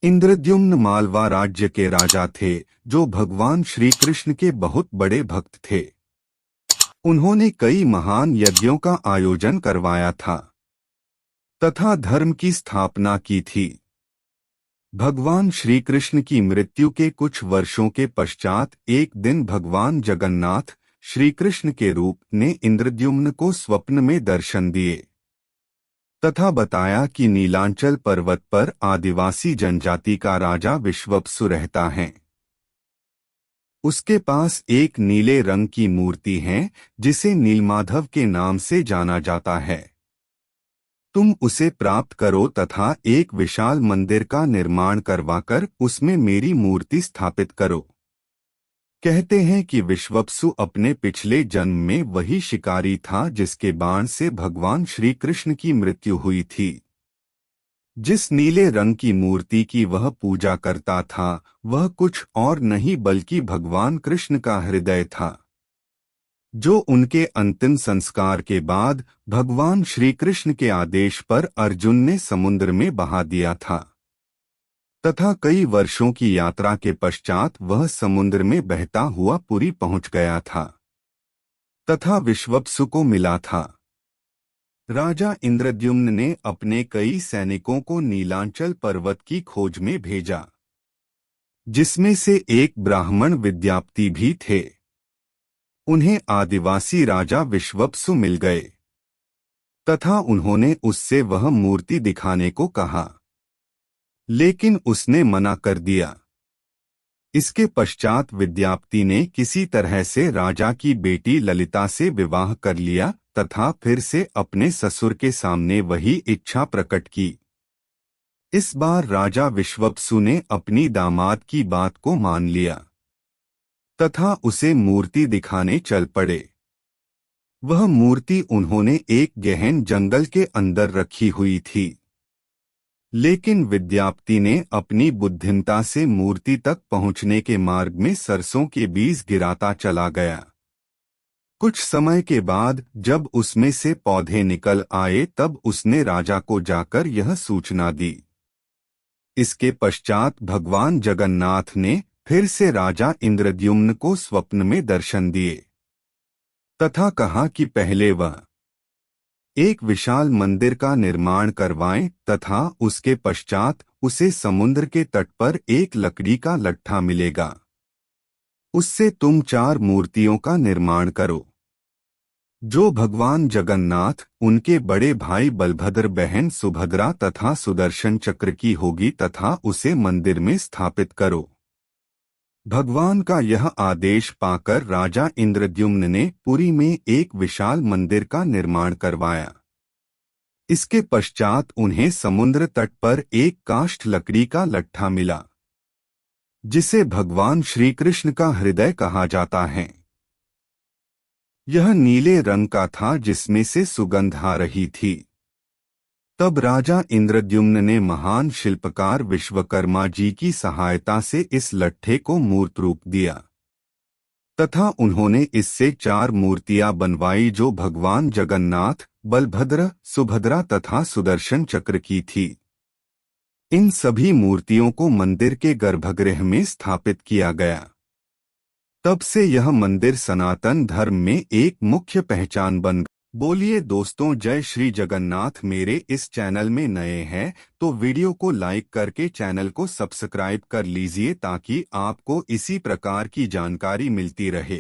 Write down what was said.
इंद्रद्युम्न मालवा राज्य के राजा थे, जो भगवान श्री कृष्ण के बहुत बड़े भक्त थे। उन्होंने कई महान यज्ञों का आयोजन करवाया था तथा धर्म की स्थापना की थी। भगवान श्री कृष्ण की मृत्यु के कुछ वर्षों के पश्चात एक दिन भगवान जगन्नाथ श्री कृष्ण के रूप ने इंद्रद्युम्न को स्वप्न में दर्शन दिए तथा बताया कि नीलांचल पर्वत पर आदिवासी जनजाति का राजा विश्वप्सु रहता है। उसके पास एक नीले रंग की मूर्ति है जिसे नीलमाधव के नाम से जाना जाता है। तुम उसे प्राप्त करो तथा एक विशाल मंदिर का निर्माण करवाकर उसमें मेरी मूर्ति स्थापित करो। कहते हैं कि विश्वप्सु अपने पिछले जन्म में वही शिकारी था जिसके बाण से भगवान श्री कृष्ण की मृत्यु हुई थी। जिस नीले रंग की मूर्ति की वह पूजा करता था वह कुछ और नहीं बल्कि भगवान कृष्ण का हृदय था, जो उनके अंतिम संस्कार के बाद भगवान श्री कृष्ण के आदेश पर अर्जुन ने समुद्र में बहा दिया था तथा कई वर्षों की यात्रा के पश्चात वह समुद्र में बहता हुआ पुरी पहुंच गया था तथा विश्वप्सु को मिला था। राजा इंद्रद्युम्न ने अपने कई सैनिकों को नीलांचल पर्वत की खोज में भेजा, जिसमें से एक ब्राह्मण विद्यापति भी थे। उन्हें आदिवासी राजा विश्वप्सु मिल गए तथा उन्होंने उससे वह मूर्ति दिखाने को कहा, लेकिन उसने मना कर दिया। इसके पश्चात विद्यापति ने किसी तरह से राजा की बेटी ललिता से विवाह कर लिया तथा फिर से अपने ससुर के सामने वही इच्छा प्रकट की। इस बार राजा विश्वप्सु ने अपनी दामाद की बात को मान लिया तथा उसे मूर्ति दिखाने चल पड़े। वह मूर्ति उन्होंने एक गहन जंगल के अंदर रखी हुई थी, लेकिन विद्यापति ने अपनी बुद्धिमता से मूर्ति तक पहुंचने के मार्ग में सरसों के बीज गिराता चला गया। कुछ समय के बाद जब उसमें से पौधे निकल आए तब उसने राजा को जाकर यह सूचना दी। इसके पश्चात भगवान जगन्नाथ ने फिर से राजा इंद्रद्युम्न को स्वप्न में दर्शन दिए तथा कहा कि पहले वह एक विशाल मंदिर का निर्माण करवाएं तथा उसके पश्चात उसे समुद्र के तट पर एक लकड़ी का लट्ठा मिलेगा, उससे तुम 4 मूर्तियों का निर्माण करो, जो भगवान जगन्नाथ, उनके बड़े भाई बलभद्र, बहन सुभद्रा तथा सुदर्शन चक्र की होगी तथा उसे मंदिर में स्थापित करो। भगवान का यह आदेश पाकर राजा इंद्रद्युम्न ने पुरी में एक विशाल मंदिर का निर्माण करवाया। इसके पश्चात उन्हें समुद्र तट पर एक काष्ठ लकड़ी का लट्ठा मिला, जिसे भगवान श्री कृष्ण का हृदय कहा जाता है। यह नीले रंग का था जिसमें से सुगंध आ रही थी। तब राजा इंद्रद्युम्न ने महान शिल्पकार विश्वकर्मा जी की सहायता से इस लट्ठे को मूर्त रूप दिया तथा उन्होंने इससे 4 मूर्तियां बनवाई जो भगवान जगन्नाथ, बलभद्र, सुभद्रा तथा सुदर्शन चक्र की थी। इन सभी मूर्तियों को मंदिर के गर्भगृह में स्थापित किया गया। तब से यह मंदिर सनातन धर्म में एक मुख्य पहचान बन गया। बोलिए दोस्तों, जय श्री जगन्नाथ। मेरे इस चैनल में नए हैं तो वीडियो को लाइक करके चैनल को सब्सक्राइब कर लीजिए ताकि आपको इसी प्रकार की जानकारी मिलती रहे।